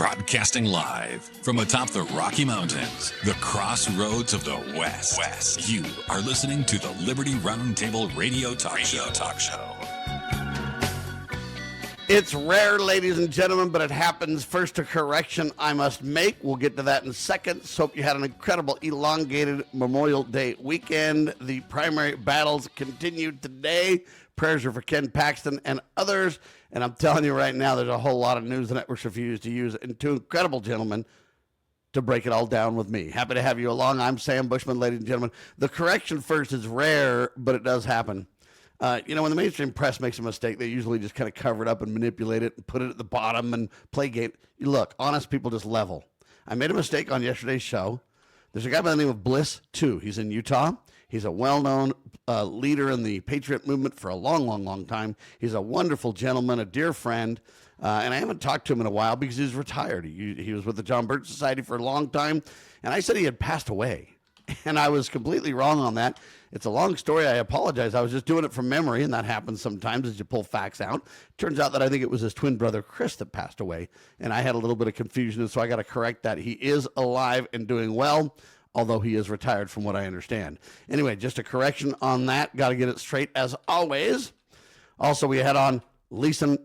Broadcasting live from atop the Rocky Mountains, the crossroads of the West. You are listening to the Liberty Roundtable Radio Talk Show. It's rare, ladies and gentlemen, but it happens. First, a correction I must make. We'll get to that in seconds. Hope you had an incredible elongated Memorial Day weekend. The primary battles continued today. Prayers are for Ken Paxton and others. And I'm telling you right now, there's a whole lot of news networks refuse to use. And two incredible gentlemen to break it all down with me. Happy to have you along. I'm Sam Bushman, ladies and gentlemen. The correction first is rare, but it does happen. When the mainstream press makes a mistake, they usually just kind of cover it up and manipulate it and put it at the bottom and play game. Look, honest people just level. I made a mistake on yesterday's show. There's a guy by the name of Bliss Too. He's in Utah. He's a well-known leader in the Patriot movement for a long time. He's a wonderful gentleman, a dear friend, and I haven't talked to him in a while because he's retired. He was with the John Birch Society for a long time, and I said he had passed away, and I was completely wrong on that. It's a long story. I apologize. I was just doing it from memory, and that happens sometimes as you pull facts out. Turns out that I think it was his twin brother, Chris, that passed away, and I had a little bit of confusion, and so I got to correct that. He is alive and doing well, although he is retired from what I understand. Anyway, just a correction on that. Got to get it straight as always. Also, we had on Lisa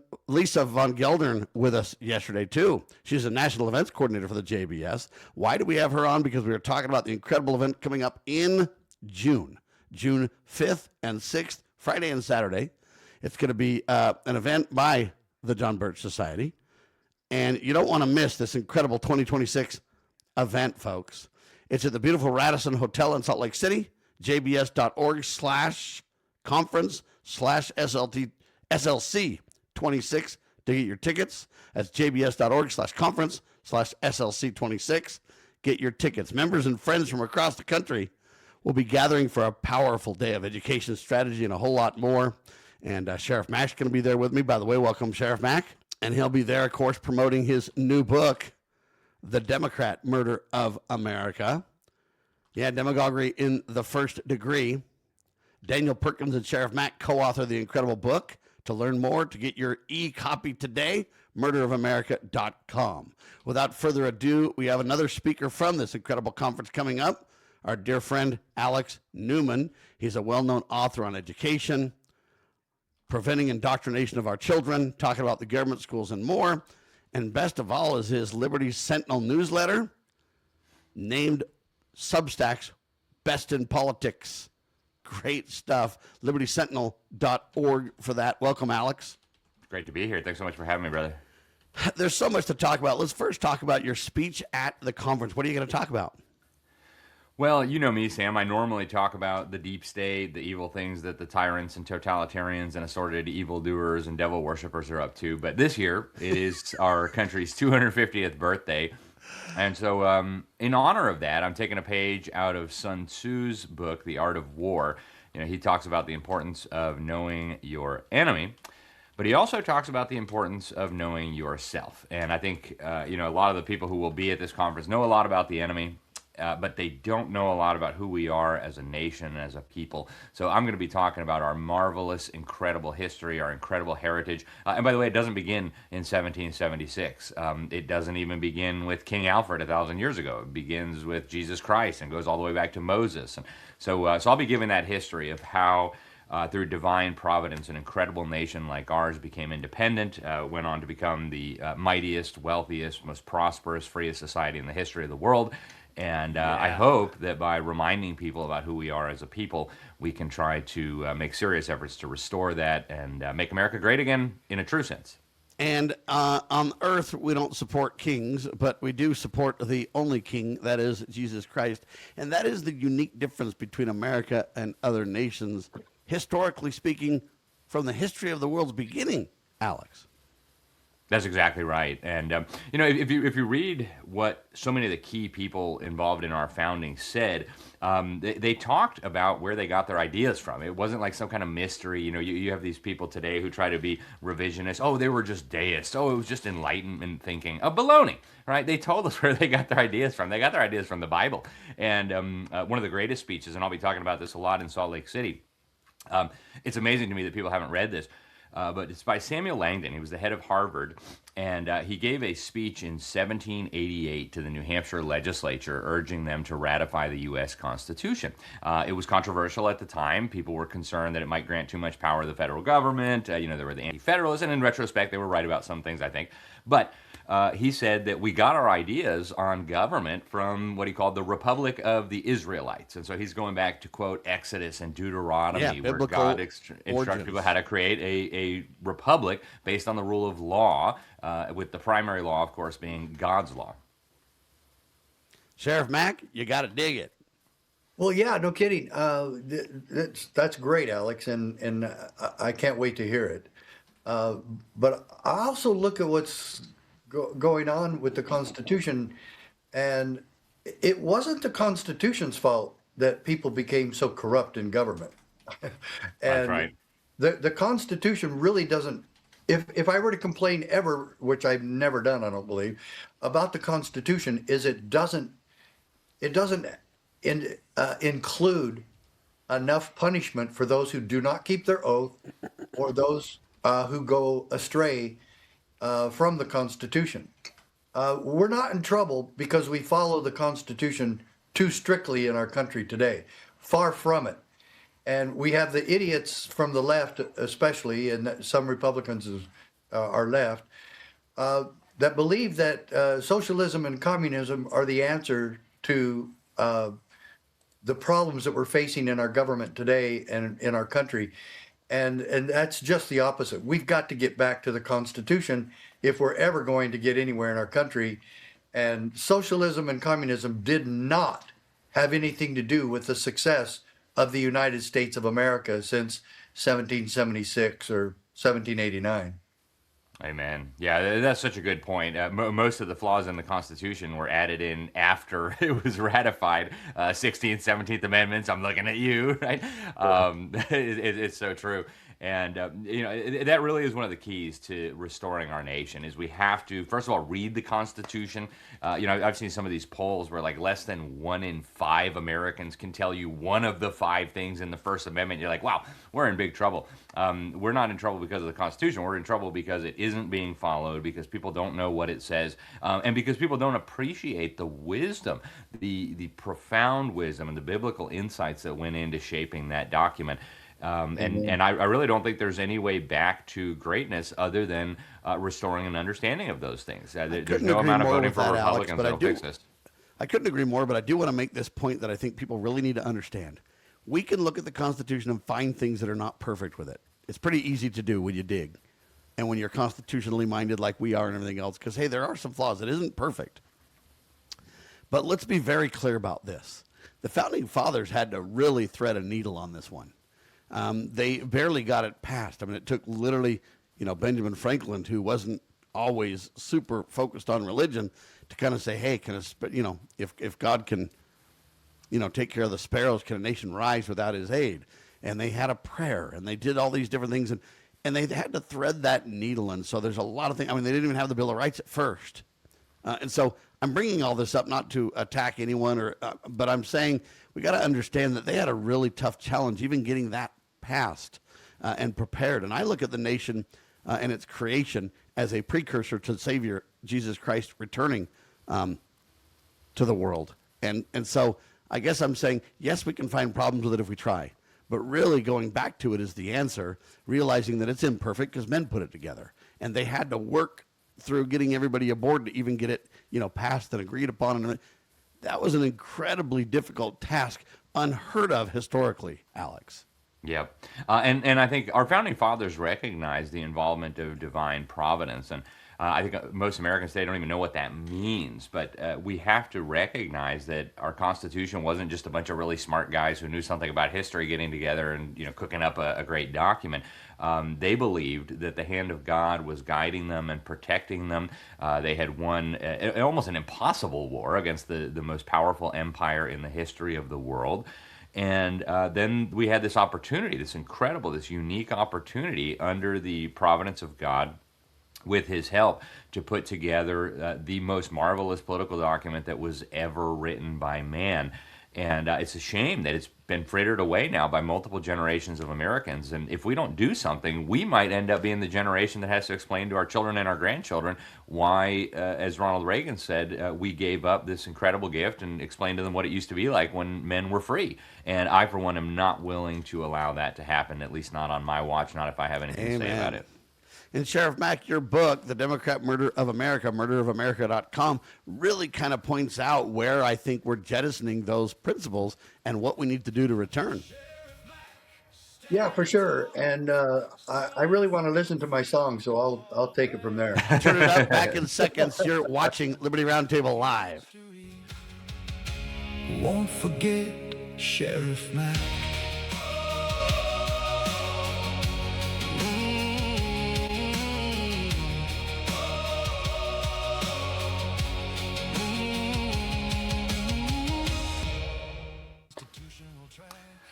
Von Geldern with us yesterday, too. She's a national events coordinator for the JBS. Why do we have her on? Because we were talking about the incredible event coming up in June 5th and 6th, Friday and Saturday. It's going to be an event by the John Birch Society. And you don't want to miss this incredible 2026 event, folks. It's at the beautiful Radisson Hotel in Salt Lake City, jbs.org/conference/SLC26 to get your tickets. That's jbs.org/conference/SLC26. Get your tickets. Members and friends from across the country will be gathering for a powerful day of education, strategy, and a whole lot more. And Sheriff Mack's going to be there with me. By the way, welcome, Sheriff Mack. And he'll be there, of course, promoting his new book, The Democrat Murder of America. Yeah, demagoguery in the first degree. Daniel Perkins and Sheriff Mack co-author the incredible book. To learn more, to get your e-copy today, murderofamerica.com. Without further ado, we have another speaker from this incredible conference coming up, our dear friend Alex Newman. He's a well-known author on education, preventing indoctrination of our children, talking about the government schools and more. And best of all is his Liberties Sentinel newsletter, named Substack's Best in Politics. Great stuff. LibertySentinel.org for that. Welcome, Alex. Great to be here. Thanks so much for having me, brother. There's so much to talk about. Let's first talk about your speech at the conference. What are you going to talk about? Well, you know me, Sam. I normally talk about the deep state, the evil things that the tyrants and totalitarians and assorted evildoers and devil worshippers are up to. But this year, it is our country's 250th birthday. And so in honor of that, I'm taking a page out of Sun Tzu's book, The Art of War. You know, he talks about the importance of knowing your enemy, but he also talks about the importance of knowing yourself. And I think, a lot of the people who will be at this conference know a lot about the enemy, but they don't know a lot about who we are as a nation, as a people. So I'm going to be talking about our marvelous, incredible history, our incredible heritage. And by the way, it doesn't begin in 1776. It doesn't even begin with King Alfred 1,000 years ago. It begins with Jesus Christ and goes all the way back to Moses. And so I'll be giving that history of how through divine providence, an incredible nation like ours became independent, went on to become the mightiest, wealthiest, most prosperous, freest society in the history of the world. And I hope that by reminding people about who we are as a people, we can try to make serious efforts to restore that and make America great again in a true sense. And on earth, we don't support kings, but we do support the only king, that is Jesus Christ. And that is the unique difference between America and other nations, historically speaking, from the history of the world's beginning, Alex. That's exactly right. And, if you read what so many of the key people involved in our founding said, they talked about where they got their ideas from. It wasn't like some kind of mystery. You have these people today who try to be revisionist. Oh, they were just deists. Oh, it was just Enlightenment thinking. Baloney, right? They told us where they got their ideas from. They got their ideas from the Bible. And one of the greatest speeches, and I'll be talking about this a lot in Salt Lake City, it's amazing to me that people haven't read this. but it's by Samuel Langdon. He was the head of Harvard, and he gave a speech in 1788 to the New Hampshire legislature urging them to ratify the U.S. Constitution. It was controversial at the time. People were concerned that it might grant too much power to the federal government. There were the anti-federalists, and in retrospect, they were right about some things, I think. But he said that we got our ideas on government from what he called the Republic of the Israelites. And so he's going back to, quote, Exodus and Deuteronomy, where God instructs people how to create a republic based on the rule of law, with the primary law, of course, being God's law. Sheriff Mack, you got to dig it. Well, yeah, no kidding. That's great, Alex, and I can't wait to hear it. But I also look at what's going on with the Constitution, and it wasn't the Constitution's fault that people became so corrupt in government. And that's right. The Constitution really doesn't. If I were to complain ever, which I've never done, I don't believe, about the Constitution, is it doesn't include enough punishment for those who do not keep their oath or those who go astray from the Constitution. We're not in trouble because we follow the Constitution too strictly in our country today. Far from it. And we have the idiots from the left, especially, and some Republicans are left, that believe that socialism and communism are the answer to the problems that we're facing in our government today and in our country. And that's just the opposite. We've got to get back to the Constitution if we're ever going to get anywhere in our country. And socialism and communism did not have anything to do with the success of the United States of America since 1776 or 1789. Amen. Yeah, that's such a good point. Most of the flaws in the Constitution were added in after it was ratified. 16th, 17th Amendments. I'm looking at you, right? It's so true. And, that really is one of the keys to restoring our nation is we have to, first of all, read the Constitution. I've seen some of these polls where like less than 1 in 5 Americans can tell you one of the 5 things in the First Amendment. You're like, wow, we're in big trouble. We're not in trouble because of the Constitution. We're in trouble because it isn't being followed, because people don't know what it says, and because people don't appreciate the wisdom, the profound wisdom and the biblical insights that went into shaping that document. And I really don't think there's any way back to greatness other than restoring an understanding of those things. There's no amount of voting for Republicans that'll fix this. I couldn't agree more, but I do want to make this point that I think people really need to understand. We can look at the Constitution and find things that are not perfect with it. It's pretty easy to do when you dig and when you're constitutionally minded like we are and everything else, because, hey, there are some flaws. It isn't perfect. But let's be very clear about this. The Founding Fathers had to really thread a needle on this one. They barely got it passed. I mean, it took literally, Benjamin Franklin, who wasn't always super focused on religion, to kind of say, hey, if God can, take care of the sparrows, can a nation rise without his aid? And they had a prayer, and they did all these different things, and they had to thread that needle. And so there's a lot of things. I mean, they didn't even have the Bill of Rights at first. And so I'm bringing all this up not to attack anyone, but I'm saying we got to understand that they had a really tough challenge, even getting that passed and prepared. And I look at the nation and its creation as a precursor to Savior Jesus Christ returning to the world. And so I guess I'm saying, yes, we can find problems with it if we try. But really going back to it is the answer, realizing that it's imperfect because men put it together. And they had to work through getting everybody aboard to even get it, passed and agreed upon. And that was an incredibly difficult task, unheard of historically, Alex. Yep. And I think our founding fathers recognized the involvement of divine providence. And I think most Americans today don't even know what that means. But we have to recognize that our Constitution wasn't just a bunch of really smart guys who knew something about history getting together and cooking up a great document. They believed that the hand of God was guiding them and protecting them. They had won almost an impossible war against the most powerful empire in the history of the world. And then we had this opportunity, this unique opportunity under the providence of God, with his help, to put together the most marvelous political document that was ever written by man. And it's a shame that it's been frittered away now by multiple generations of Americans. And if we don't do something, we might end up being the generation that has to explain to our children and our grandchildren why, as Ronald Reagan said, we gave up this incredible gift, and explain to them what it used to be like when men were free. And I, for one, am not willing to allow that to happen, at least not on my watch, not if I have anything to say about it. And Sheriff Mack, your book, The Democrat Murder of America, murderofamerica.com, really kind of points out where I think we're jettisoning those principles and what we need to do to return. Yeah, for sure. And I really want to listen to my song, so I'll take it from there. Turn it up. Back in seconds. You're watching Liberty Roundtable Live. Won't forget Sheriff Mack.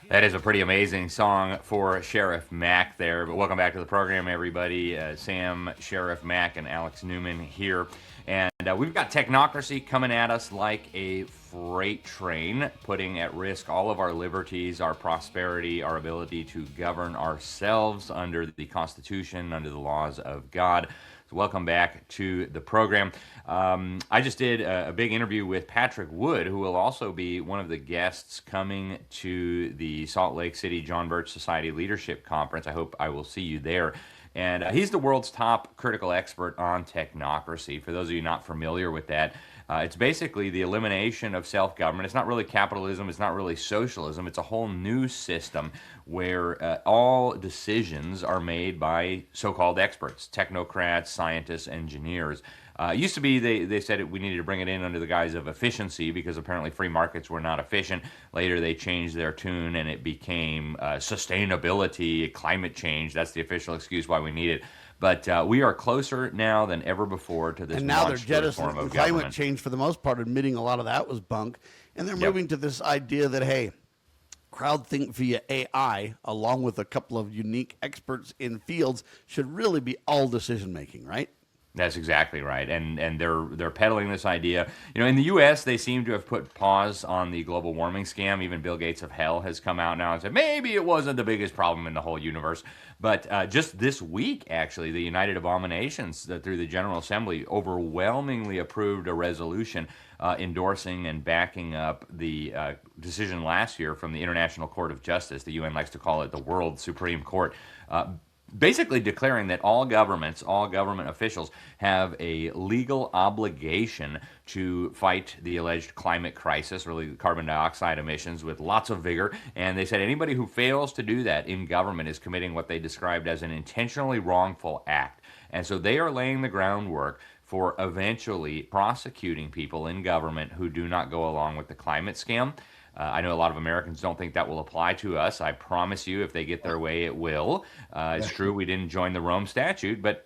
That is a pretty amazing song for Sheriff Mack there. But welcome back to the program, everybody. Sam, Sheriff Mack, and Alex Newman here. And we've got Technocracy coming at us like a freight train, putting at risk all of our liberties, our prosperity, our ability to govern ourselves under the Constitution, under the laws of God. So welcome back to the program. I just did a big interview with Patrick Wood, who will also be one of the guests coming to the Salt Lake City John Birch Society Leadership Conference. I hope I will see you there. And he's the world's top critical expert on technocracy. For those of you not familiar with that, it's basically the elimination of self-government. It's not really capitalism. It's not really socialism. It's a whole new system where all decisions are made by so-called experts, technocrats, scientists, engineers. It used to be they said we needed to bring it in under the guise of efficiency because apparently free markets were not efficient. Later they changed their tune and it became sustainability, climate change. That's the official excuse why we need it. But we are closer now than ever before to this. And now they're monstrous form jettisoning of climate government. change for the most part, admitting a lot of that was bunk. And they're moving to this idea that, hey, crowdthink via AI, along with a couple of unique experts in fields, should really be all decision making, right? That's exactly right, and they're peddling this idea. You know, in the U.S., they seem to have put pause on the global warming scam. Even Bill Gates of hell has come out now and said maybe it wasn't the biggest problem in the whole universe. But just this week, actually, the United Abominations, through the General Assembly, overwhelmingly approved a resolution endorsing and backing up the decision last year from the International Court of Justice. The UN likes to call it the World Supreme Court. Basically declaring that all governments, all government officials have a legal obligation to fight the alleged climate crisis, really carbon dioxide emissions, with lots of vigor. And they said anybody who fails to do that in government is committing what they described as an intentionally wrongful act. And so they are laying the groundwork for eventually prosecuting people in government who do not go along with the climate scam. I know a lot of Americans don't think that will apply to us. I promise you, if they get their way, it will. It's true we didn't join the Rome Statute, but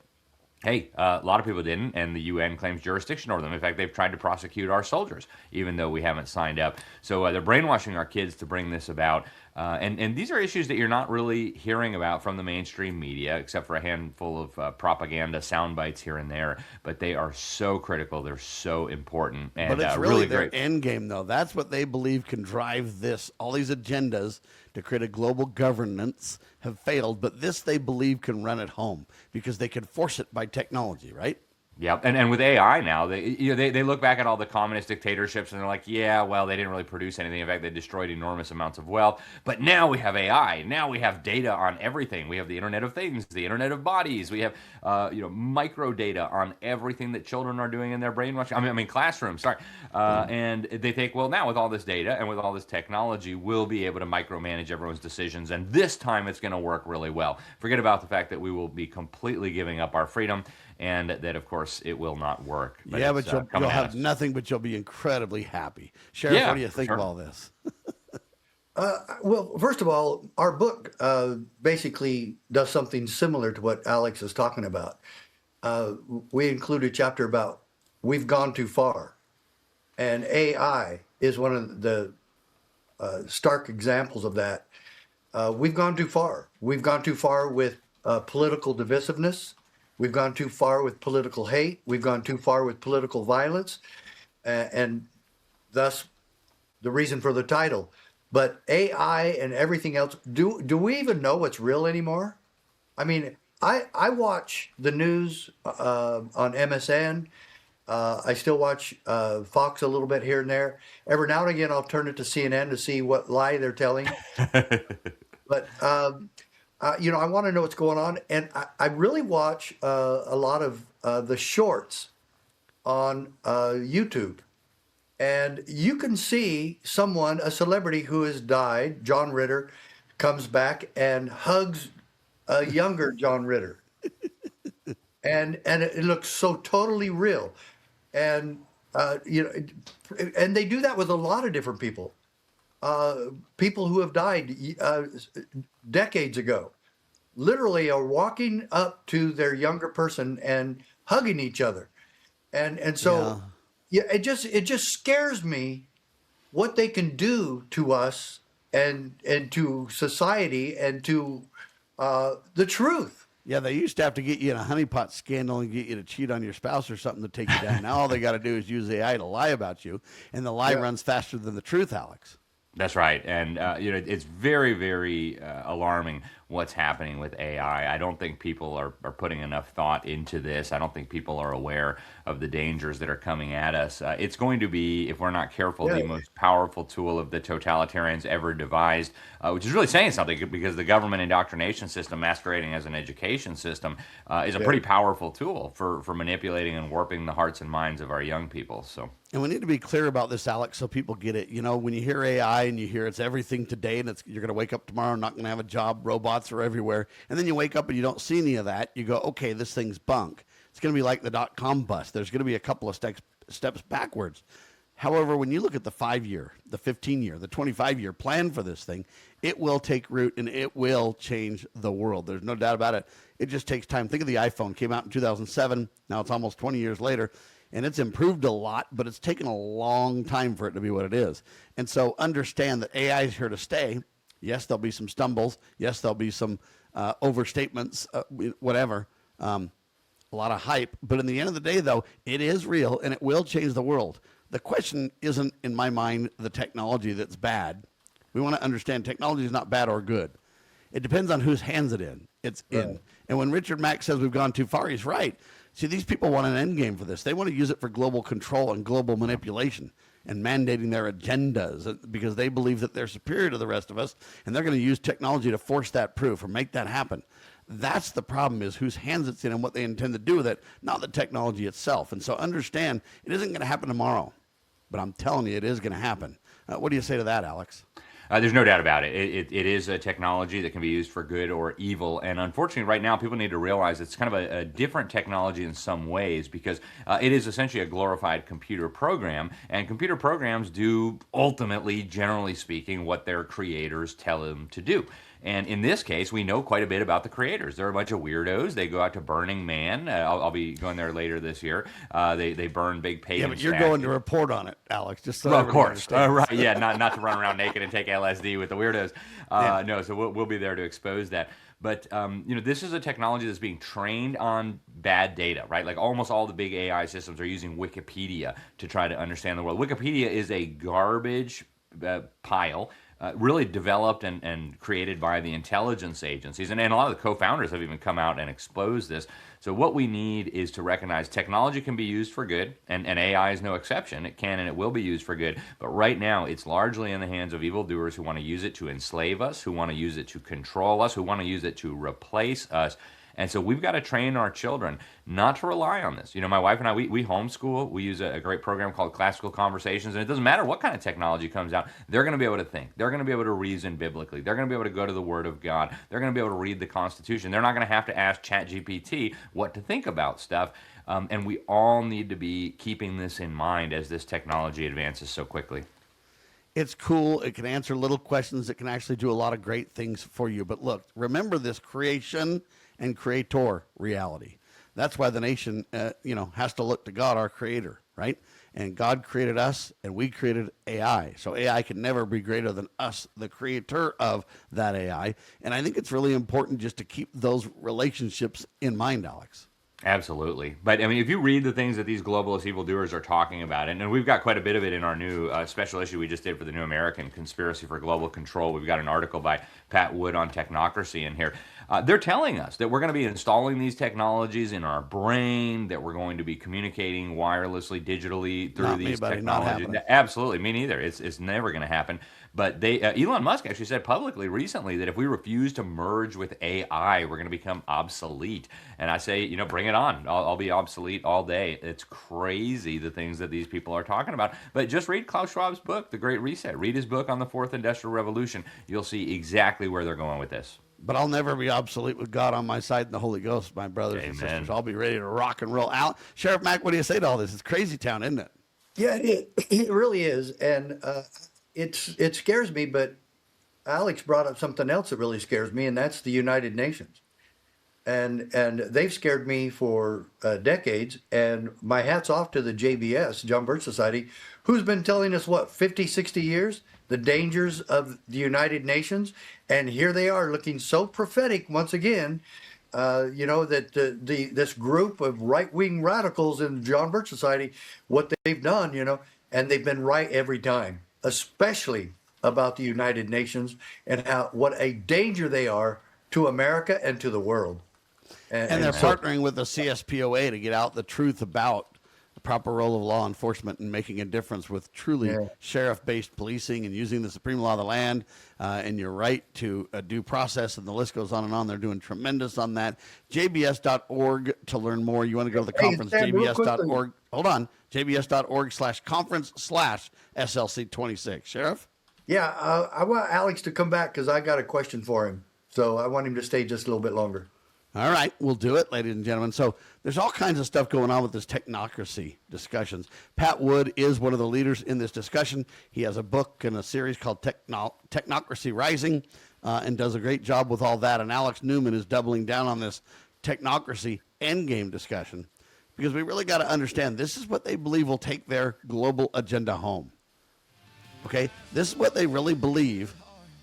hey, a lot of people didn't, and the UN claims jurisdiction over them. In fact, they've tried to prosecute our soldiers, even though we haven't signed up. So they're brainwashing our kids to bring this about. And these are issues that you're not really hearing about from the mainstream media, except for a handful of propaganda sound bites here and there. But they are so critical. They're so important. And, but it's really their great. end game, though. That's what they believe can drive this. All these agendas to create a global governance have failed, but this they believe can run at home because they can force it by technology, right? Yeah, and with AI now, they look back at all the communist dictatorships and they're like, yeah, well, they didn't really produce anything. In fact, they destroyed enormous amounts of wealth. But now we have AI. Now we have data on everything. We have the Internet of Things, the Internet of Bodies. We have micro data on everything that children are doing in their brainwashing. I mean classrooms. Sorry, and they think, well, now with all this data and with all this technology, we'll be able to micromanage everyone's decisions, and this time it's going to work really well. Forget about the fact that we will be completely giving up our freedom. And that, of course, it will not work. But yeah, but you'll have nothing, but you'll be incredibly happy. Sheriff, what do you think of all this? Well, first of all, our book basically does something similar to what Alex is talking about. We include a chapter about we've gone too far. And AI is one of the stark examples of that. We've gone too far. We've gone too far with political divisiveness. We've gone too far with political hate. We've gone too far with political violence. And thus, the reason for the title, But AI and everything else, do we even know what's real anymore? I mean, I watch the news on MSN. I still watch Fox a little bit here and there. Every now and again, I'll turn it to CNN to see what lie they're telling. But I want to know what's going on, and I really watch a lot of the shorts on YouTube, and you can see someone, a celebrity who has died, John Ritter, comes back and hugs a younger John Ritter, and it looks so totally real, and and they do that with a lot of different people. People who have died decades ago literally are walking up to their younger person and hugging each other. And so it just scares me what they can do to us and to society and to the truth. Yeah, they used to have to get you in a honeypot scandal and get you to cheat on your spouse or something to take you down. Now all they got to do is use AI to lie about you, and the lie runs faster than the truth, Alex. That's right. And, it's very, very alarming what's happening with AI. I don't think people are putting enough thought into this. I don't think people are aware of the dangers that are coming at us. It's going to be, if we're not careful, the most powerful tool of the totalitarians ever devised, which is really saying something because the government indoctrination system masquerading as an education system is a pretty powerful tool for manipulating and warping the hearts and minds of our young people. So. And we need to be clear about this, Alex, so people get it. You know, when you hear AI and you hear it's everything today and you're going to wake up tomorrow and not going to have a job, robots are everywhere, and then you wake up and you don't see any of that, you go, okay, this thing's bunk. It's going to be like the dot-com bust. There's going to be a couple of steps backwards. However, when you look at the 5-year, the 15-year, the 25-year plan for this thing, it will take root and it will change the world. There's no doubt about it. It just takes time. Think of the iPhone. Came out in 2007. Now it's almost 20 years later. And it's improved a lot, but it's taken a long time for it to be what it is. And so understand that AI is here to stay. Yes, there'll be some stumbles. Yes, there'll be some overstatements, whatever, a lot of hype. But in the end of the day, though, it is real and it will change the world. The question isn't, in my mind, the technology that's bad. We want to understand technology is not bad or good. It depends on whose hands it's in. And when Richard Mack says we've gone too far, he's right. See, these people want an end game for this. They want to use it for global control and global manipulation and mandating their agendas because they believe that they're superior to the rest of us, and they're going to use technology to force that proof or make that happen. That's the problem, is whose hands it's in and what they intend to do with it, not the technology itself. And so understand, it isn't going to happen tomorrow, but I'm telling you, it is going to happen. What do you say to that, Alex? There's no doubt about it. It is a technology that can be used for good or evil. And unfortunately, right now, people need to realize it's kind of a different technology in some ways because it is essentially a glorified computer program. And computer programs do ultimately, generally speaking, what their creators tell them to do. And in this case, we know quite a bit about the creators. They're a bunch of weirdos. They go out to Burning Man. I'll be going there later this year. They burn big pagan Yeah, but you're statues. going to report on it, Alex. Just so Well, of course. understands. Right, yeah, not to run around naked and take LSD with the weirdos. No, so we'll be there to expose that. But, this is a technology that's being trained on bad data, right? Like almost all the big AI systems are using Wikipedia to try to understand the world. Wikipedia is a garbage pile really developed and created by the intelligence agencies. And a lot of the co-founders have even come out and exposed this. So what we need is to recognize technology can be used for good, and AI is no exception. It can and it will be used for good. But right now, it's largely in the hands of evildoers who want to use it to enslave us, who want to use it to control us, who want to use it to replace us. And so we've got to train our children not to rely on this. My wife and I, we homeschool. We use a great program called Classical Conversations. And it doesn't matter what kind of technology comes out. They're going to be able to think. They're going to be able to reason biblically. They're going to be able to go to the Word of God. They're going to be able to read the Constitution. They're not going to have to ask ChatGPT what to think about stuff. And we all need to be keeping this in mind as this technology advances so quickly. It's cool. It can answer little questions. It can actually do a lot of great things for you. But look, remember this creation and creator reality. That's why the nation, has to look to God, our creator, right? And God created us, and we created AI. So AI can never be greater than us, the creator of that AI. And I think it's really important just to keep those relationships in mind, Alex. Absolutely. But I mean, if you read the things that these globalist evildoers are talking about, and we've got quite a bit of it in our new special issue we just did for the New American, Conspiracy for Global Control. We've got an article by Pat Wood on technocracy in here. They're telling us that we're going to be installing these technologies in our brain, that we're going to be communicating wirelessly, digitally through Not me, these buddy, not technologies. happening. Absolutely, me neither. It's never going to happen. But they Elon Musk actually said publicly recently that if we refuse to merge with AI, we're going to become obsolete. And I say, bring it on. I'll be obsolete all day. It's crazy the things that these people are talking about. But just read Klaus Schwab's book, The Great Reset. Read his book on the Fourth Industrial Revolution. You'll see exactly where they're going with this. But I'll never be obsolete with God on my side and the Holy Ghost, my brothers and Amen. sisters. I'll be ready to rock and roll out. Sheriff Mack, what do you say to all this? It's crazy town, isn't it? Yeah, it really is. And it scares me, but Alex brought up something else that really scares me, and that's the United Nations. And they've scared me for decades. And my hat's off to the JBS, John Birch Society, who's been telling us, 50, 60 years, the dangers of the United Nations. And here they are looking so prophetic once again, that this group of right-wing radicals in John Birch Society, what they've done, and they've been right every time, especially about the United Nations and what a danger they are to America and to the world. And they're partnering with the CSPOA to get out the truth about the proper role of law enforcement and making a difference with truly sheriff-based policing and using the supreme law of the land and your right to due process, and the list goes on and on. They're doing tremendous on that. JBS.org to learn more. You want to go to the conference, Sam, JBS.org. Hold on. JBS.org/conference/SLC26. Sheriff? Yeah, I want Alex to come back because I got a question for him. So I want him to stay just a little bit longer. All right, we'll do it, ladies and gentlemen. So there's all kinds of stuff going on with this technocracy discussions. Pat Wood is one of the leaders in this discussion. He has a book and a series called Technocracy Rising and does a great job with all that. And Alex Newman is doubling down on this technocracy endgame discussion because we really got to understand this is what they believe will take their global agenda home. Okay, this is what they really believe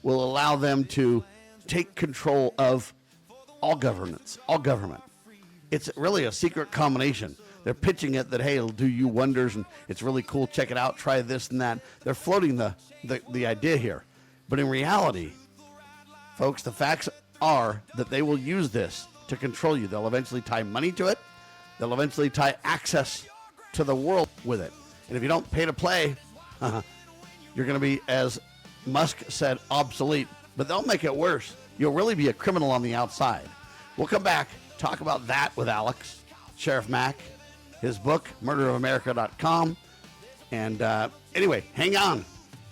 will allow them to take control of all governance, all government. It's really a secret combination. They're pitching it that, hey, it'll do you wonders and it's really cool. Check it out. Try this and that. They're floating the idea here. But in reality, folks, the facts are that they will use this to control you. They'll eventually tie money to it. They'll eventually tie access to the world with it. And if you don't pay to play, you're going to be, as Musk said, obsolete. But they'll make it worse. You'll really be a criminal on the outside. We'll come back, talk about that with Alex, Sheriff Mack, his book, murderofamerica.com. And anyway, hang on.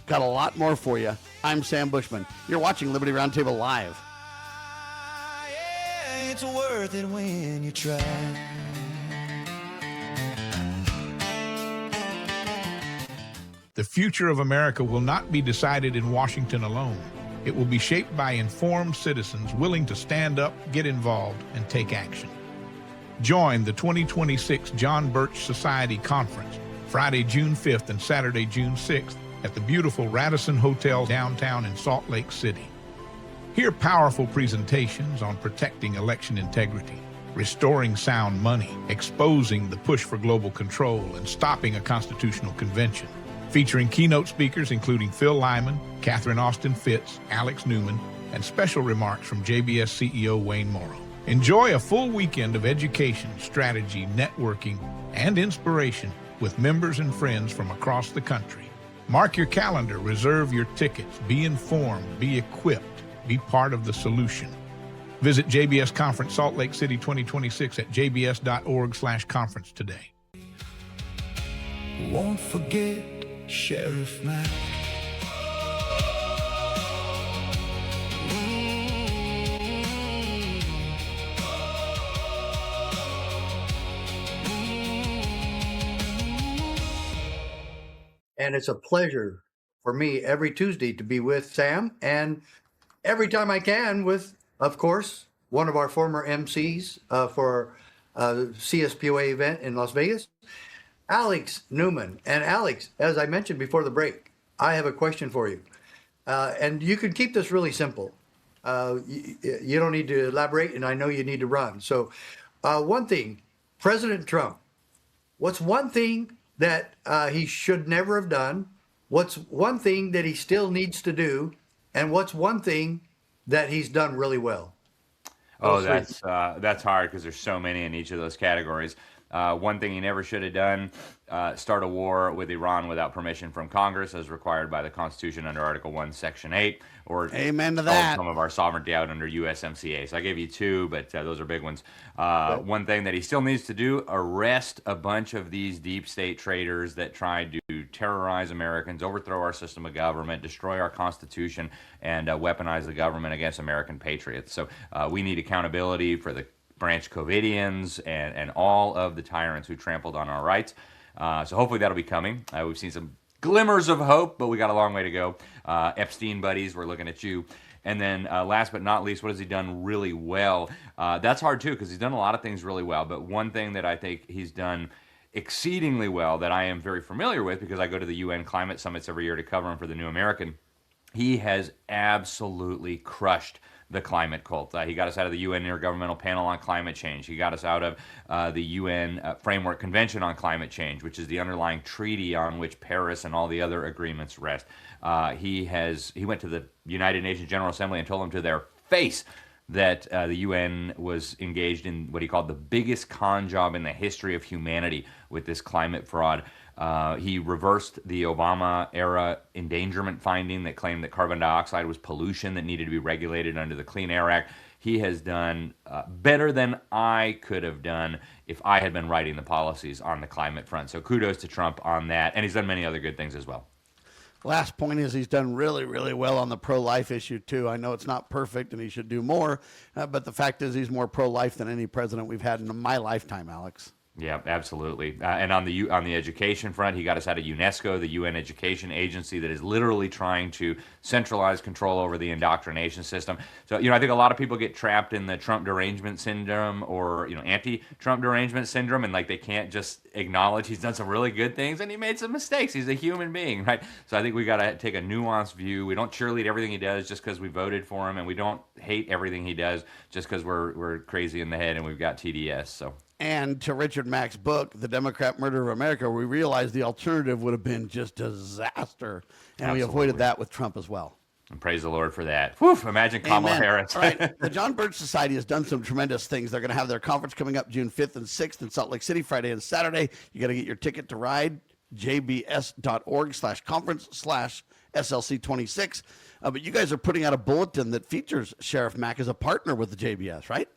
Got a lot more for you. I'm Sam Bushman. You're watching Liberty Roundtable Live. Yeah, it's worth it when you try. The future of America will not be decided in Washington alone. It will be shaped by informed citizens willing to stand up, get involved, and take action. Join the 2026 John Birch Society Conference, Friday, June 5th and Saturday, June 6th, at the beautiful Radisson Hotel downtown in Salt Lake City. Hear powerful presentations on protecting election integrity, restoring sound money, exposing the push for global control, and stopping a constitutional convention. Featuring keynote speakers including Phil Lyman, Catherine Austin Fitz, Alex Newman, and special remarks from JBS CEO Wayne Morrow. Enjoy a full weekend of education, strategy, networking, and inspiration with members and friends from across the country. Mark your calendar, reserve your tickets, be informed, be equipped, be part of the solution. Visit JBS Conference Salt Lake City 2026 at jbs.org/conference today. Won't forget Sheriff Mack. And it's a pleasure for me every Tuesday to be with Sam, and every time I can with, of course, one of our former MCs for CSPOA event in Las Vegas, Alex Newman. And Alex, as I mentioned before the break, I have a question for you. And you can keep this really simple. You don't need to elaborate, and I know you need to run. So one thing, President Trump, what's one thing that he should never have done? What's one thing that he still needs to do? And what's one thing that he's done really well? Oh, that's hard because there's so many in each of those categories. One thing he never should have done, start a war with Iran without permission from Congress as required by the Constitution under Article 1, Section 8, or amen to that. Some of our sovereignty out under USMCA. So I gave you two, but those are big ones. One thing that he still needs to do, arrest a bunch of these deep state traitors that tried to terrorize Americans, overthrow our system of government, destroy our Constitution, and weaponize the government against American patriots. So we need accountability for the Branch Covidians and all of the tyrants who trampled on our rights. So hopefully that'll be coming. We've seen some glimmers of hope, but we got a long way to go. Epstein buddies, we're looking at you. And then last but not least, what has he done really well? That's hard too, because he's done a lot of things really well. But one thing that I think he's done exceedingly well that I am very familiar with, because I go to the UN climate summits every year to cover them for the New American, he has absolutely crushed the climate cult. He got us out of the UN Intergovernmental Panel on Climate Change. He got us out of the UN Framework Convention on Climate Change, which is the underlying treaty on which Paris and all the other agreements rest. He went to the United Nations General Assembly and told them to their face that the UN was engaged in what he called the biggest con job in the history of humanity with this climate fraud. He reversed the Obama-era endangerment finding that claimed that carbon dioxide was pollution that needed to be regulated under the Clean Air Act. He has done better than I could have done if I had been writing the policies on the climate front. So kudos to Trump on that, and he's done many other good things as well. Last point is he's done really, really well on the pro-life issue, too. I know it's not perfect and he should do more, but the fact is he's more pro-life than any president we've had in my lifetime, Alex. Yeah, absolutely. And on the education front, he got us out of UNESCO, the UN education agency that is literally trying to centralize control over the indoctrination system. So, I think a lot of people get trapped in the Trump derangement syndrome or, anti-Trump derangement syndrome, and they can't just acknowledge he's done some really good things and he made some mistakes. He's a human being, right? So I think we got to take a nuanced view. We don't cheerlead everything he does just because we voted for him, and we don't hate everything he does just because we're crazy in the head and we've got TDS. So. And to Richard Mack's book, The Democrat Murder of America, we realized the alternative would have been just disaster. And Absolutely. We avoided that with Trump as well. And praise the Lord for that. Whew, imagine Kamala Harris. All right. The John Birch Society has done some tremendous things. They're going to have their conference coming up June 5th and 6th in Salt Lake City, Friday and Saturday. You got to get your ticket to ride, jbs.org/conference/SLC26. But you guys are putting out a bulletin that features Sheriff Mack as a partner with the JBS, right?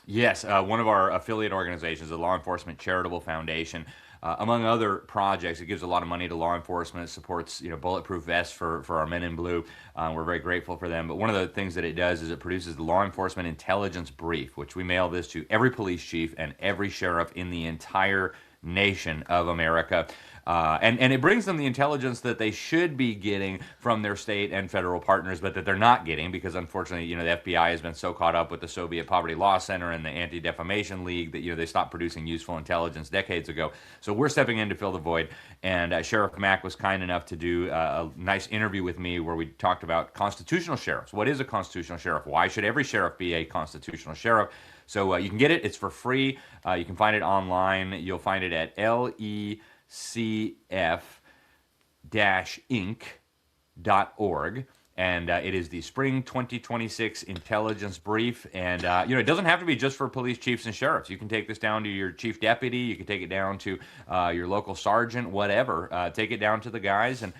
Yes, one of our affiliate organizations, the Law Enforcement Charitable Foundation, among other projects, it gives a lot of money to law enforcement. It supports, bulletproof vests for our men in blue. We're very grateful for them. But one of the things that it does is it produces the Law Enforcement Intelligence Brief, which we mail this to every police chief and every sheriff in the entire nation of America. And it brings them the intelligence that they should be getting from their state and federal partners, but that they're not getting because, unfortunately, the FBI has been so caught up with the Soviet Poverty Law Center and the Anti-Defamation League that, they stopped producing useful intelligence decades ago. So we're stepping in to fill the void. And Sheriff Mack was kind enough to do a nice interview with me where we talked about constitutional sheriffs. What is a constitutional sheriff? Why should every sheriff be a constitutional sheriff? So you can get it. It's for free. You can find it online. You'll find it at lecf-inc.org. And it is the Spring 2026 Intelligence Brief. And, it doesn't have to be just for police chiefs and sheriffs. You can take this down to your chief deputy. You can take it down to your local sergeant, whatever. Take it down to the guys and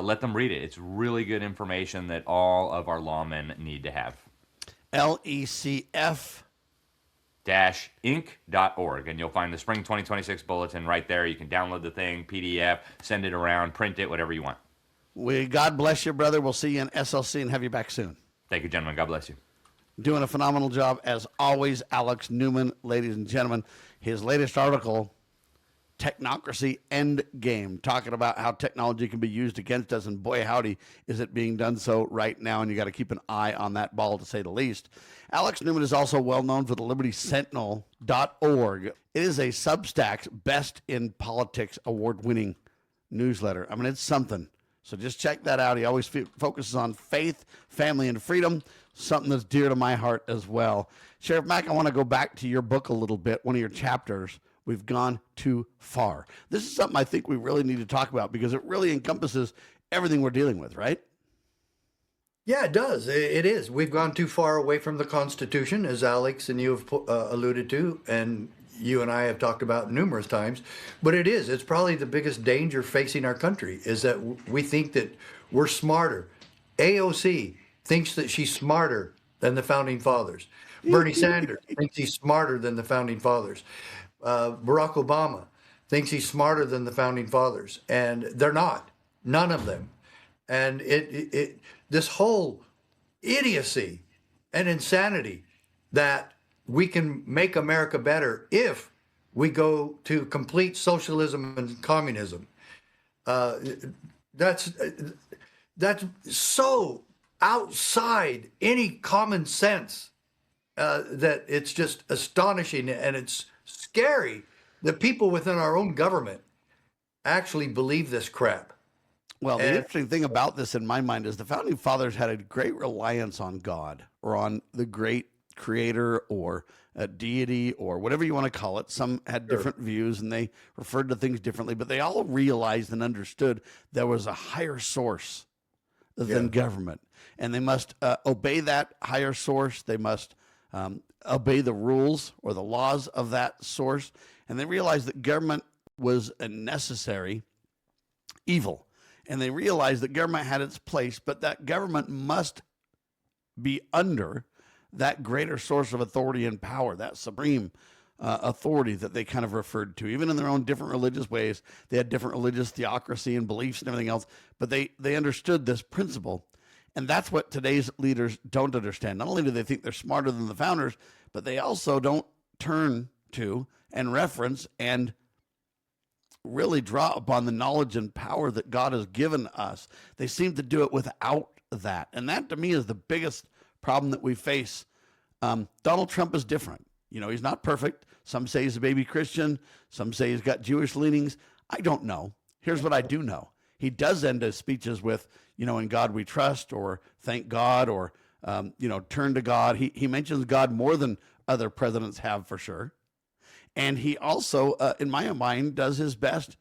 let them read it. It's really good information that all of our lawmen need to have. LECF-inc.org, and you'll find the Spring 2026 Bulletin right there. You can download the thing, PDF, send it around, print it, whatever you want. God bless you, brother. We'll see you in SLC and have you back soon. Thank you, gentlemen. God bless you. Doing a phenomenal job, as always, Alex Newman, ladies and gentlemen. His latest article, Technocracy Endgame, talking about how technology can be used against us, and boy, howdy, is it being done so right now, and you got to keep an eye on that ball, to say the least. Alex Newman is also well known for the libertysentinel.org. It is a Substack's Best in Politics award-winning newsletter. I mean, it's something. So just check that out. He always focuses on faith, family, and freedom, something that's dear to my heart as well. Sheriff Mack, I want to go back to your book a little bit, one of your chapters, We've gone too far. This is something I think we really need to talk about because it really encompasses everything we're dealing with, right? Yeah, it does. It is. We've gone too far away from the Constitution, as Alex and you have alluded to, and you and I have talked about numerous times. But it is. It's probably the biggest danger facing our country is that we think that we're smarter. AOC thinks that she's smarter than the Founding Fathers. Bernie Sanders thinks he's smarter than the Founding Fathers. Barack Obama thinks he's smarter than the Founding Fathers, and they're not. None of them. And this whole idiocy and insanity that we can make America better if we go to complete socialism and communism. That's so outside any common sense that it's just astonishing, and it's scary that people within our own government actually believe this crap. Well, the interesting thing about this in my mind is the Founding Fathers had a great reliance on God or on the great creator or a deity or whatever you want to call it. Some had different views and they referred to things differently, but they all realized and understood there was a higher source than government. And they must obey that higher source. They must obey the rules or the laws of that source. And they realized that government was a necessary evil. And they realized that government had its place, but that government must be under that greater source of authority and power, that supreme authority that they kind of referred to. Even in their own different religious ways, they had different religious theocracy and beliefs and everything else, but they understood this principle. And that's what today's leaders don't understand. Not only do they think they're smarter than the founders, but they also don't turn to and reference and really draw upon the knowledge and power that God has given us. They seem to do it without that. And that to me is the biggest problem that we face. Donald Trump is different. You know, he's not perfect. Some say he's a baby Christian. Some say he's got Jewish leanings. I don't know. Here's what I do know. He does end his speeches with, you know, in God we trust, or thank God, or, you know, turn to God. He mentions God more than other presidents have, for sure. And he also, in my mind, does his best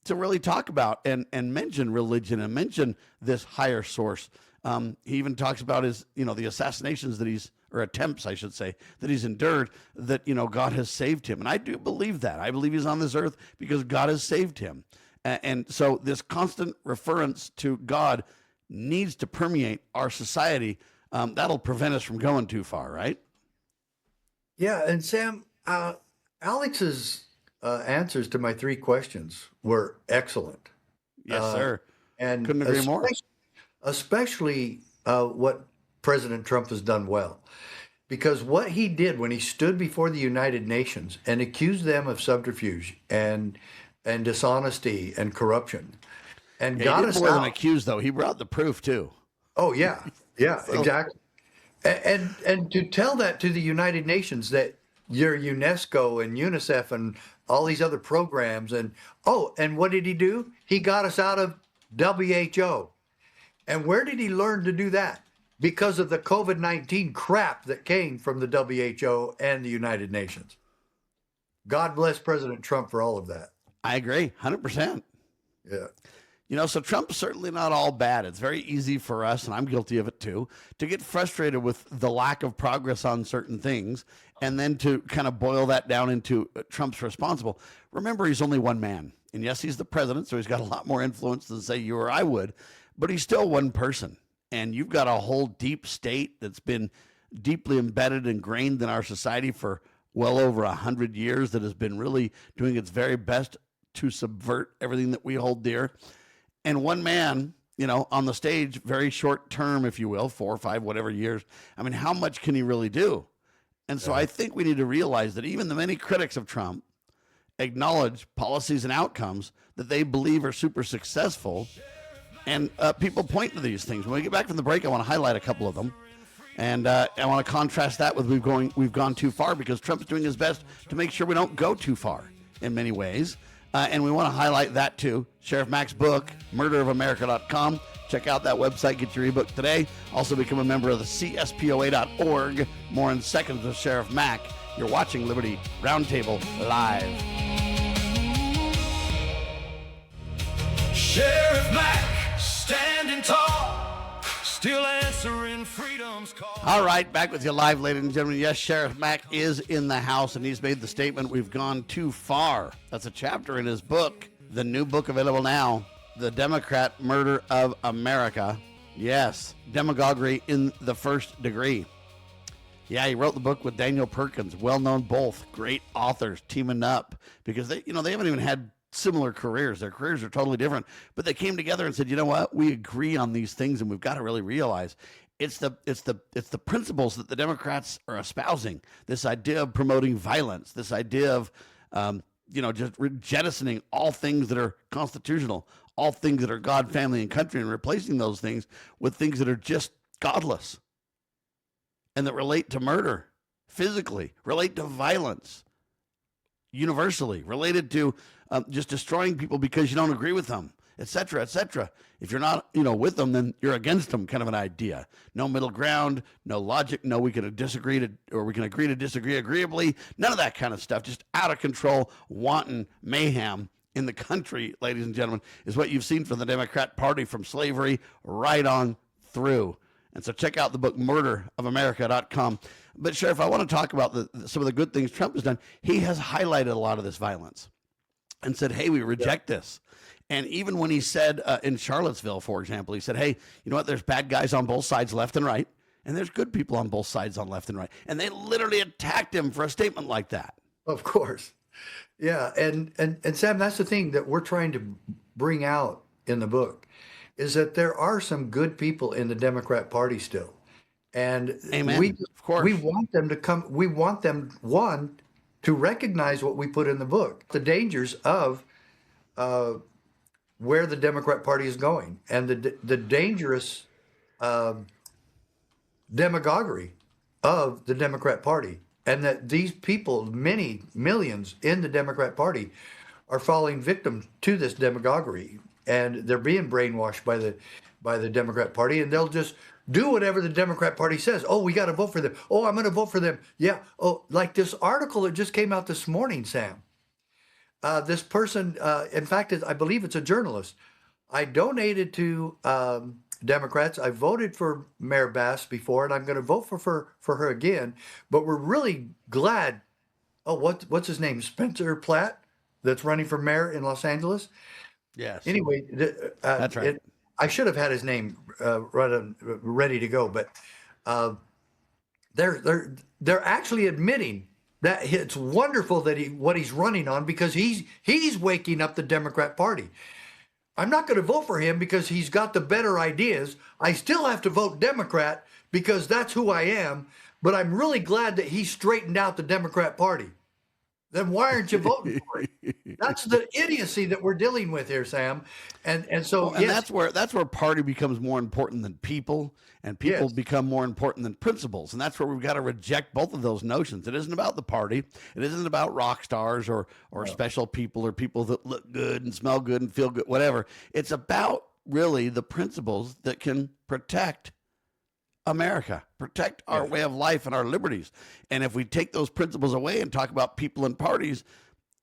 to really talk about and mention religion and mention this higher source. He even talks about his, you know, the assassinations that or attempts, I should say, that he's endured, that, you know, God has saved him. And I do believe that. I believe he's on this earth because God has saved him. And so this constant reference to God needs to permeate our society. That'll prevent us from going too far, right? Yeah, and Sam, Alex's answers to my three questions were excellent. Yes, sir. And couldn't agree more. Especially what President Trump has done well. Because what he did when he stood before the United Nations and accused them of subterfuge and dishonesty and corruption, and got us more out. than accused, though. He brought the proof too. Oh yeah, exactly. And to tell that to the United Nations, that your UNESCO and UNICEF and all these other programs, and what did he do? He got us out of WHO. And where did he learn to do that? Because of the COVID-19 crap that came from the WHO and the United Nations. God bless President Trump for all of that. I agree, 100%. Yeah. You know, so Trump's certainly not all bad. It's very easy for us, and I'm guilty of it too, to get frustrated with the lack of progress on certain things, and then to kind of boil that down into Trump's responsible. Remember, he's only one man. And yes, he's the president, so he's got a lot more influence than, say, you or I would, but he's still one person. And you've got a whole deep state that's been deeply embedded, ingrained in our society for well over 100 years, that has been really doing its very best to subvert everything that we hold dear. And one man, you know, on the stage, very short term, if you will, 4 or 5, whatever years. I mean, how much can he really do? And so I think we need to realize that even the many critics of Trump acknowledge policies and outcomes that they believe are super successful. And people point to these things. When we get back from the break, I want to highlight a couple of them. And I want to contrast that with we've gone too far, because Trump's doing his best to make sure we don't go too far in many ways. And we want to highlight that too. Sheriff Mack's book, murderofamerica.com. Check out that website. Get your ebook today. Also become a member of the CSPOA.org. More in seconds with Sheriff Mack You're watching Liberty Roundtable Live. Sheriff Mack, standing tall, still answering freedom's call. All right, back with you live, ladies and gentlemen. Yes, Sheriff Mack is in the house, and he's made the statement, we've gone too far. That's a chapter in his book, the new book available now, The Democrat Murder of America. Yes, demagoguery in the first degree. Yeah, he wrote the book with Daniel Perkins, well-known both, great authors teaming up because they haven't even had similar careers. Their careers are totally different, but they came together and said, you know what? We agree on these things, and we've got to really realize it's the principles that the Democrats are espousing. This idea of promoting violence, this idea of just jettisoning all things that are constitutional, all things that are God, family, and country, and replacing those things with things that are just godless and that relate to murder physically, relate to violence universally, related to just destroying people because you don't agree with them, et cetera, et cetera. If you're not, with them, then you're against them, kind of an idea. No middle ground, no logic, no we can agree to disagree agreeably. None of that kind of stuff. Just out of control, wanton mayhem in the country, ladies and gentlemen, is what you've seen from the Democrat Party from slavery right on through. And so check out the book, murderofamerica.com. But, Sheriff, I want to talk about some of the good things Trump has done. He has highlighted a lot of this violence and said, hey, we reject this. And even when he said in Charlottesville, for example, he said, hey, you know what? There's bad guys on both sides, left and right, and there's good people on both sides on left and right. And they literally attacked him for a statement like that. Of course. Yeah. And Sam, that's the thing that we're trying to bring out in the book is that there are some good people in the Democrat Party still. And Amen. Of course. We want them to come. We want them, one, to recognize what we put in the book, the dangers of where the Democrat Party is going, and the dangerous demagoguery of the Democrat Party, and that these people, many millions in the Democrat Party, are falling victim to this demagoguery, and they're being brainwashed by the Democrat Party, and they'll just do whatever the Democrat Party says. Oh, we got to vote for them. Oh, I'm going to vote for them. Yeah. Oh, like this article that just came out this morning, Sam. This person, in fact, I believe it's a journalist. I donated to Democrats. I voted for Mayor Bass before, and I'm going to vote for her again. But we're really glad. Oh, what's his name? Spencer Platt, that's running for mayor in Los Angeles. Yes. Anyway, that's right. I should have had his name ready to go, but they're actually admitting that it's wonderful that what he's running on, because he's waking up the Democrat Party. I'm not going to vote for him because he's got the better ideas. I still have to vote Democrat because that's who I am. But I'm really glad that he straightened out the Democrat Party. Then why aren't you voting for it? That's the idiocy that we're dealing with here, Sam. And so yes. that's where party becomes more important than people, and people become more important than principles. And that's where we've got to reject both of those notions. It isn't about the party. It isn't about rock stars or special people or people that look good and smell good and feel good, whatever. It's about really the principles that can protect America, protect our way of life and our liberties. And if we take those principles away and talk about people and parties,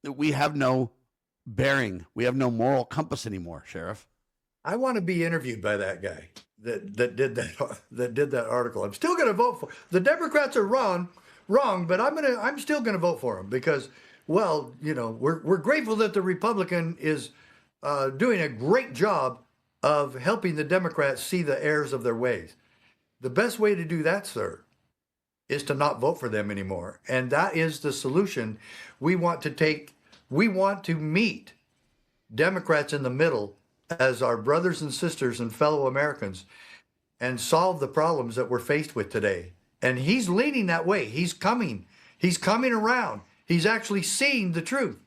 we have no bearing. We have no moral compass anymore, Sheriff. I want to be interviewed by that guy that did that article. I'm still going to vote for the Democrats are wrong, but I'm still going to vote for them because, well, we're grateful that the Republican is doing a great job of helping the Democrats see the errors of their ways. The best way to do that, sir, is to not vote for them anymore. And that is the solution. We want to meet Democrats in the middle as our brothers and sisters and fellow Americans and solve the problems that we're faced with today. And he's leaning that way. He's coming around. He's actually seeing the truth.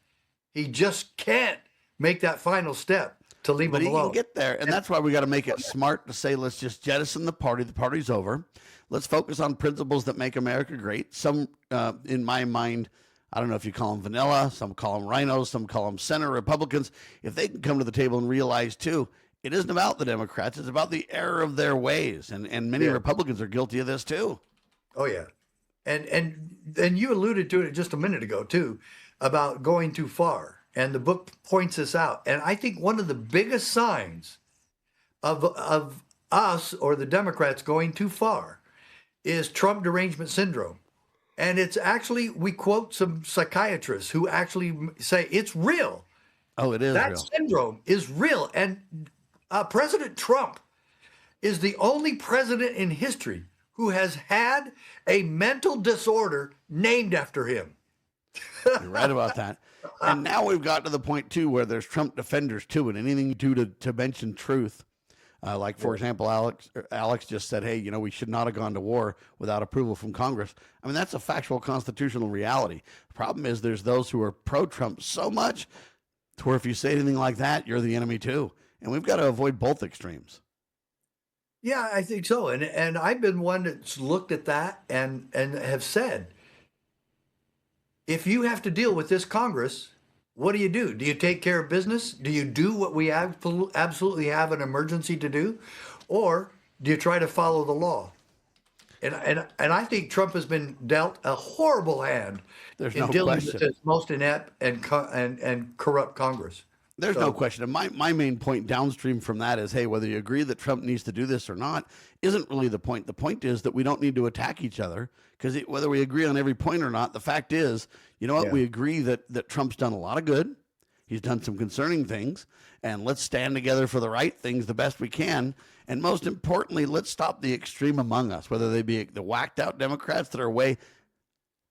He just can't make that final step to leave them alone. But he can get there, and that's why we got to make it smart to say, let's just jettison the party. The party's over. Let's focus on principles that make America great. Some, in my mind, I don't know if you call them vanilla, some call them rhinos, some call them center Republicans. If they can come to the table and realize, too, it isn't about the Democrats. It's about the error of their ways, and many Republicans are guilty of this, too. Oh, yeah. And you alluded to it just a minute ago too, about going too far. And the book points this out. And I think one of the biggest signs of us or the Democrats going too far is Trump derangement syndrome. And it's actually, we quote some psychiatrists who actually say it's real. Oh, it is that real. syndrome is real. And President Trump is the only president in history who has had a mental disorder named after him. You're right about that. And now we've got to the point, too, where there's Trump defenders, too, and anything you do to mention truth. Like, for example, Alex just said, hey, we should not have gone to war without approval from Congress. I mean, that's a factual constitutional reality. The problem is there's those who are pro-Trump so much to where if you say anything like that, you're the enemy, too. And we've got to avoid both extremes. Yeah, I think so. And I've been one that's looked at that and have said, if you have to deal with this Congress, what do? Do you take care of business? Do you do what we absolutely have an emergency to do? Or do you try to follow the law? And I think Trump has been dealt a horrible hand in dealing with this most inept and corrupt Congress. There's no question. And my main point downstream from that is, hey, whether you agree that Trump needs to do this or not isn't really the point. The point is that we don't need to attack each other, because whether we agree on every point or not, the fact is, we agree that Trump's done a lot of good. He's done some concerning things, and let's stand together for the right things the best we can. And most importantly, let's stop the extreme among us, whether they be the whacked out Democrats that are way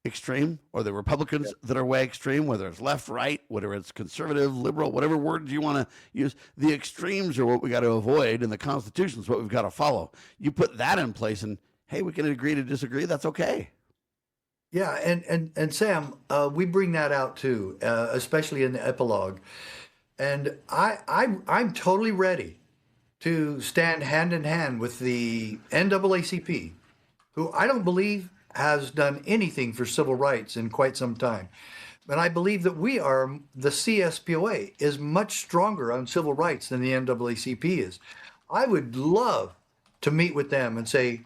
extreme or the Republicans that are way extreme, whether it's left, right, whether it's conservative, liberal, whatever words you want to use. The extremes are what we got to avoid, and the Constitution is what we've got to follow. You put that in place, and hey, we can agree to disagree. That's okay. Yeah, and Sam, we bring that out too, especially in the epilogue. And I'm totally ready to stand hand in hand with the NAACP, who I don't believe has done anything for civil rights in quite some time. But I believe that the CSPOA is much stronger on civil rights than the NAACP is. I would love to meet with them and say,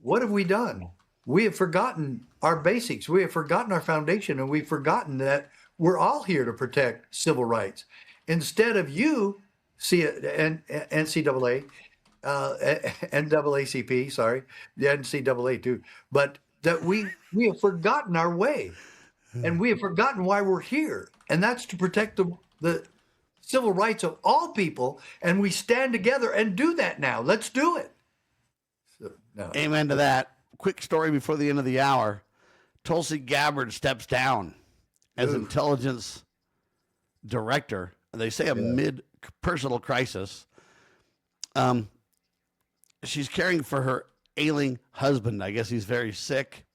what have we done? We have forgotten our basics. We have forgotten our foundation, and we've forgotten that we're all here to protect civil rights. Instead of you, NCAA, NAACP, sorry, the NCAA too, but that we have forgotten our way, and we have forgotten why we're here, and that's to protect the civil rights of all people, and we stand together and do that now. Let's do it. So, no. Amen to that. Quick story before the end of the hour. Tulsi Gabbard steps down as intelligence director. They say mid-personal crisis. She's caring for her ailing husband. I guess he's very sick,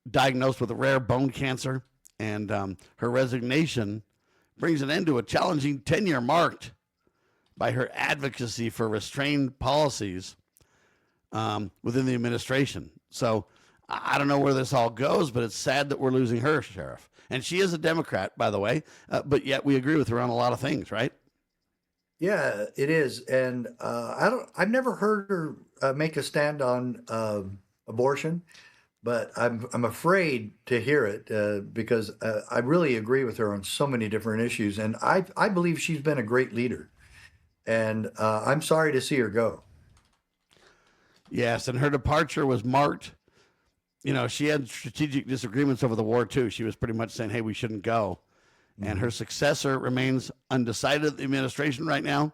diagnosed with a rare bone cancer, and her resignation brings an end to a challenging tenure marked by her advocacy for restrained policies within the administration. So I don't know where this all goes, but it's sad that we're losing her, Sheriff. And she is a Democrat, by the way, but yet we agree with her on a lot of things, right? Yeah, it is. And I've never heard her make a stand on abortion, but I'm afraid to hear it because I really agree with her on so many different issues. And I believe she's been a great leader. And I'm sorry to see her go. Yes, and her departure was marked. She had strategic disagreements over the war, too. She was pretty much saying, hey, we shouldn't go. And her successor remains undecided at the administration right now.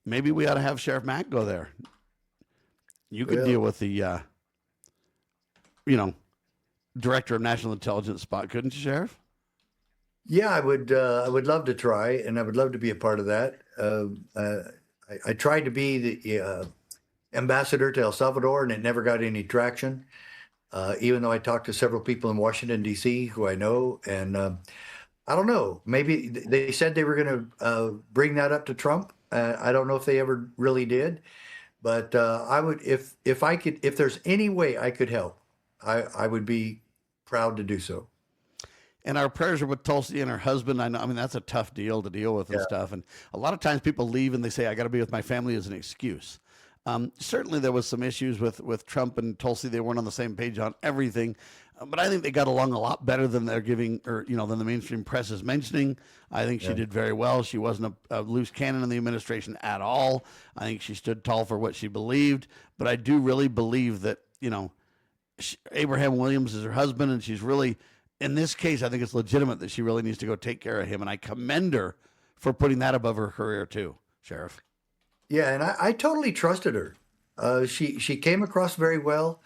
Maybe we ought to have Sheriff Mack go there. You could deal with the, director of national intelligence spot, couldn't you, Sheriff? Yeah, I would love to try, and I would love to be a part of that. I tried to be the ambassador to El Salvador, and it never got any traction, even though I talked to several people in Washington, D.C., who I know. And I don't know, maybe they said they were going to bring that up to Trump. I don't know if they ever really did. But I would, if there's any way I could help, I would be proud to do so. And our prayers are with Tulsi and her husband. I mean, that's a tough deal to deal with and stuff. And a lot of times people leave and they say, I got to be with my family as an excuse. Certainly there was some issues with Trump and Tulsi. They weren't on the same page on everything. But I think they got along a lot better than they're giving, or than the mainstream press is mentioning. I think she did very well. She wasn't a loose cannon in the administration at all. I think she stood tall for what she believed. But I do really believe that Abraham Williams is her husband, and she's really, in this case, I think it's legitimate that she really needs to go take care of him. And I commend her for putting that above her career too, Sheriff. Yeah, and I totally trusted her. She came across very well.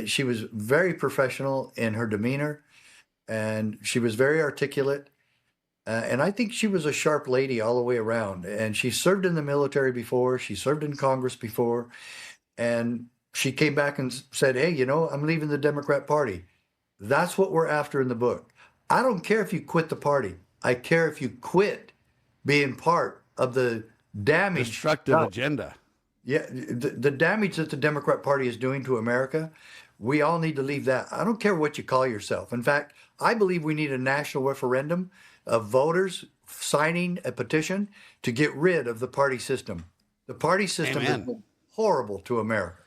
She was very professional in her demeanor, and she was very articulate. And I think she was a sharp lady all the way around. And she served in the military before. She served in Congress before. And she came back and said, hey, I'm leaving the Democrat Party. That's what we're after in the book. I don't care if you quit the party. I care if you quit being part of the damage. Destructive agenda. Yeah, the damage that the Democrat Party is doing to America, we all need to leave that. I don't care what you call yourself. In fact, I believe we need a national referendum of voters signing a petition to get rid of the party system. The party system has been horrible to America.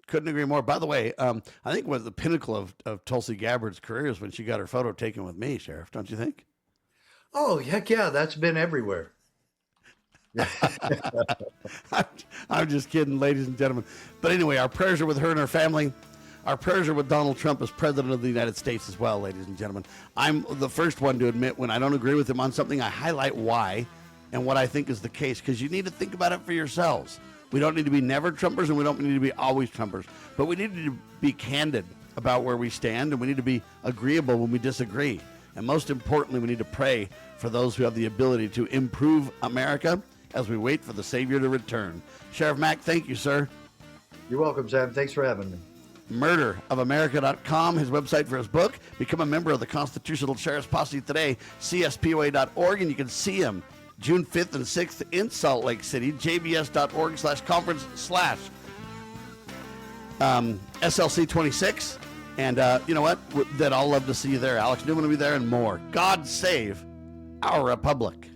Couldn't agree more. By the way, I think what the pinnacle of Tulsi Gabbard's career is when she got her photo taken with me, Sheriff, don't you think? Oh, heck yeah, that's been everywhere. I'm just kidding, ladies and gentlemen. But anyway, our prayers are with her and her family. Our prayers are with Donald Trump as president of the United States as well, ladies and gentlemen. I'm the first one to admit when I don't agree with him on something, I highlight why and what I think is the case, because you need to think about it for yourselves. We don't need to be never Trumpers, and we don't need to be always Trumpers. But we need to be candid about where we stand, and we need to be agreeable when we disagree. And most importantly, we need to pray for those who have the ability to improve America as we wait for the Savior to return. Sheriff Mack, thank you, sir. You're welcome, Sam. Thanks for having me. Murderofamerica.com, his website for his book. Become a member of the Constitutional Sheriff's Posse today, CSPOA.org, and you can see him June 5th and 6th in Salt Lake City, jbs.org/conference/SLC26. And you know what? They'd all love to see you there. Alex Newman will be there and more. God save our republic.